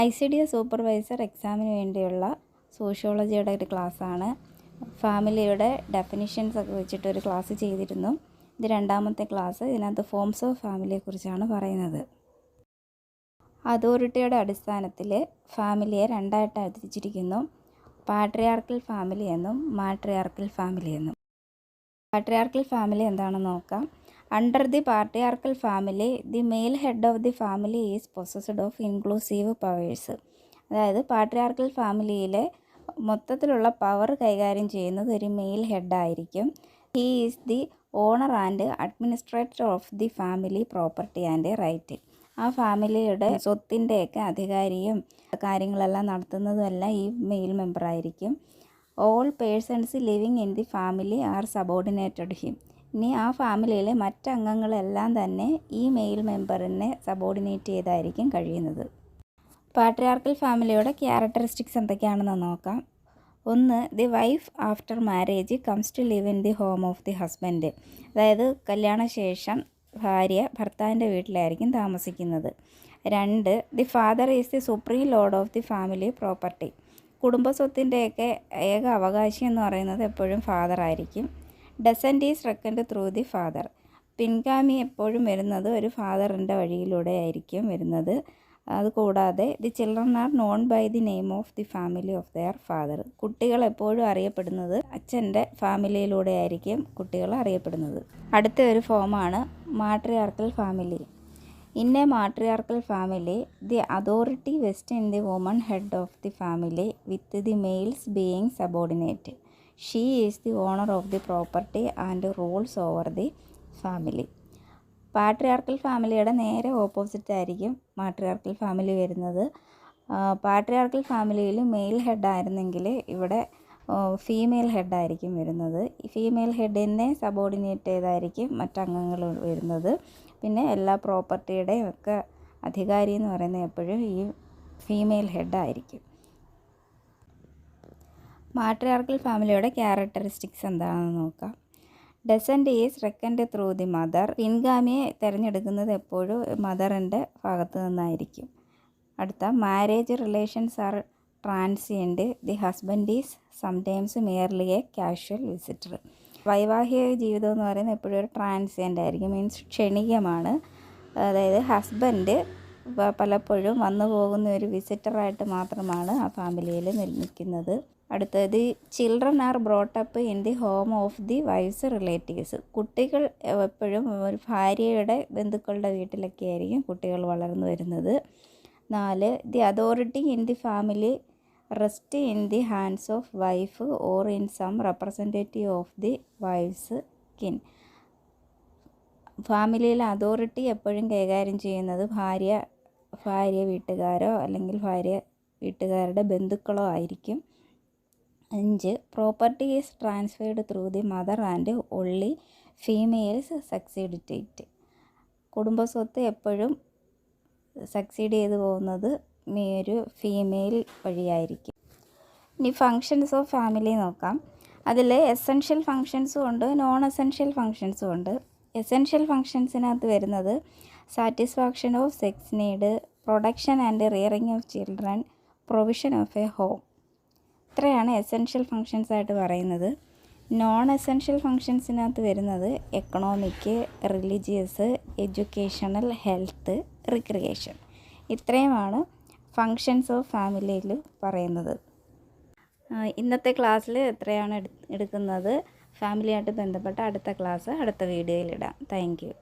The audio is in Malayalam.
Icds Supervisor എക്സാമിന് വേണ്ടിയുള്ള സോഷ്യോളജിയുടെ ഒരു ക്ലാസ്സാണ്. ഫാമിലിയുടെ ഡെഫിനിഷൻസ് ഒക്കെ വെച്ചിട്ടൊരു ക്ലാസ് ചെയ്തിരുന്നു. ഇത് രണ്ടാമത്തെ ക്ലാസ്. ഇതിനകത്ത് ഫോംസ് ഓഫ് ഫാമിലിയെക്കുറിച്ചാണ് പറയുന്നത്. അതോറിറ്റിയുടെ അടിസ്ഥാനത്തിൽ ഫാമിലിയെ രണ്ടായിട്ട് തിരിച്ചിരിക്കുന്നു. പാട്രിയാർക്കൽ ഫാമിലി എന്നും മാട്രിയാർക്കൽ ഫാമിലി എന്നും. പാട്രിയാർക്കൽ ഫാമിലി എന്താണെന്ന് നോക്കാം. Under the patriarchal family, the male head of the family is possessed of inclusive powers. അതായത് പാട്രിയാർക്കൽ ഫാമിലിയിലെ മൊത്തത്തിലുള്ള പവർ കൈകാര്യം ചെയ്യുന്നത് ഒരു മെയിൽ ഹെഡായിരിക്കും. He is the owner and administrator of the family property and right. ആ ഫാമിലിയുടെ സ്വത്തിൻ്റെയൊക്കെ അധികാരിയും കാര്യങ്ങളെല്ലാം നടത്തുന്നതുമെല്ലാം ഈ മെയിൽ മെമ്പറായിരിക്കും. All persons living in the family are subordinated him. ഇനി ആ ഫാമിലിയിലെ മറ്റംഗങ്ങളെല്ലാം തന്നെ ഈ മെയിൽ മെമ്പറിനെ സബോർഡിനേറ്റ് ചെയ്തായിരിക്കും കഴിയുന്നത്. പാട്രിയാർക്കൽ ഫാമിലിയുടെ ക്യാരക്ടറിസ്റ്റിക്സ് എന്തൊക്കെയാണെന്ന് നോക്കാം. 1. The wife after marriage comes to live in the home of the husband. അതായത് കല്യാണശേഷം ഭാര്യ ഭർത്താവിൻ്റെ വീട്ടിലായിരിക്കും താമസിക്കുന്നത്. 2. The father is the supreme lord of the family property. കുടുംബസ്വത്തിൻ്റെയൊക്കെ ഏക അവകാശി എന്ന് പറയുന്നത് എപ്പോഴും ഫാദർ ആയിരിക്കും. Descent is reckoned through the father. പിൻഗാമി എപ്പോഴും വരുന്നത് ഒരു ഫാദറിൻ്റെ വഴിയിലൂടെ ആയിരിക്കും വരുന്നത്. അതുകൂടാതെ the children are known by the name of the family of their father. കുട്ടികൾ എപ്പോഴും അറിയപ്പെടുന്നത് അച്ഛൻ്റെ ഫാമിലിയിലൂടെ ആയിരിക്കും കുട്ടികൾ അറിയപ്പെടുന്നത്. അടുത്ത ഒരു ഫോമാണ് matriarchal family. In a matriarchal family the authority vest in the woman head of the family with the males being subordinate. She is the owner of the property and rules over the family. Patriarchal ഫാമിലിയുടെ നേരെ ഓപ്പോസിറ്റ് ആയിരിക്കും മാട്രിയാർക്കൽ ഫാമിലി വരുന്നത്. പാട്രിയാർക്കൽ ഫാമിലിയിൽ മെയിൽ ഹെഡായിരുന്നെങ്കിൽ ഇവിടെ ഫീമെയിൽ ഹെഡായിരിക്കും വരുന്നത്. ഈ ഫീമെയിൽ ഹെഡിനെ സബോർഡിനേറ്റ് ചെയ്തായിരിക്കും മറ്റംഗങ്ങൾ വരുന്നത്. പിന്നെ എല്ലാ പ്രോപ്പർട്ടിയുടെയും ഒക്കെ അധികാരി എന്ന് പറയുന്നത് എപ്പോഴും ഈ ഫീമെയിൽ ഹെഡായിരിക്കും. മാട്രിയാർക്കൽ ഫാമിലിയുടെ ക്യാരക്ടറിസ്റ്റിക്സ് എന്താണെന്ന് നോക്കാം. Descent is reckoned through the mother. പിൻഗാമിയെ തിരഞ്ഞെടുക്കുന്നത് എപ്പോഴും മദറിൻ്റെ ഭാഗത്ത് നിന്നായിരിക്കും. അടുത്ത marriage relations are transient. The husband is sometimes merely a casual visitor. വൈവാഹിക ജീവിതം എന്ന് പറയുന്നത് എപ്പോഴും ഒരു ട്രാൻസിയൻ്റ് ആയിരിക്കും, മീൻസ് ക്ഷണികമാണ്. അതായത് ഹസ്ബൻഡ് പലപ്പോഴും വന്നു പോകുന്ന ഒരു വിസിറ്ററായിട്ട് മാത്രമാണ് ആ ഫാമിലിയിൽ നിൽക്കുന്നത്. അടുത്തത് children are brought up in the home of the wife's relatives. കുട്ടികൾ എപ്പോഴും ഒരു ഭാര്യയുടെ ബന്ധുക്കളുടെ വീട്ടിലൊക്കെ ആയിരിക്കും കുട്ടികൾ വളർന്നു വരുന്നത്. 4. The authority in the family rest in the hands of wife or in some representative of the wife's kin. ഫാമിലിയിലെ അതോറിറ്റി എപ്പോഴും കൈകാര്യം ചെയ്യുന്നത് ഭാര്യ വീട്ടുകാരോ അല്ലെങ്കിൽ ഭാര്യ വീട്ടുകാരുടെ ബന്ധുക്കളോ ആയിരിക്കും. 5. Property is transferred through the mother and only females succeed to it. കുടുംബസ്വത്ത് എപ്പോഴും സക്സീഡ് ചെയ്തു പോകുന്നത് ഒരു ഫീമെയിൽ വഴിയായിരിക്കും. ഇനി ഫങ്ഷൻസ് ഓഫ് ഫാമിലി നോക്കാം. അതിൽ എസെൻഷ്യൽ ഫങ്ഷൻസും ഉണ്ട്, നോൺ എസെൻഷ്യൽ ഫങ്ഷൻസും ഉണ്ട്. എസെൻഷ്യൽ ഫങ്ഷൻസിനകത്ത് വരുന്നത് satisfaction of sex need, production and rearing of children, provision of A home. ഇത്രയാണ് എസെൻഷ്യൽ ഫങ്ഷൻസ് ആയിട്ട് പറയുന്നത്. നോൺ എസെൻഷ്യൽ ഫങ്ഷൻസിനകത്ത് വരുന്നത് economic, religious, educational, health, recreation. ഇത്രയുമാണ് ഫങ്ഷൻസ് ഓഫ് ഫാമിലിയിൽ പറയുന്നത്. ഇന്നത്തെ ക്ലാസ്സിൽ എത്രയാണ് എടുക്കുന്നത്. ഫാമിലിയായിട്ട് ബന്ധപ്പെട്ട അടുത്ത ക്ലാസ് അടുത്ത വീഡിയോയിലിടാം. Thank you.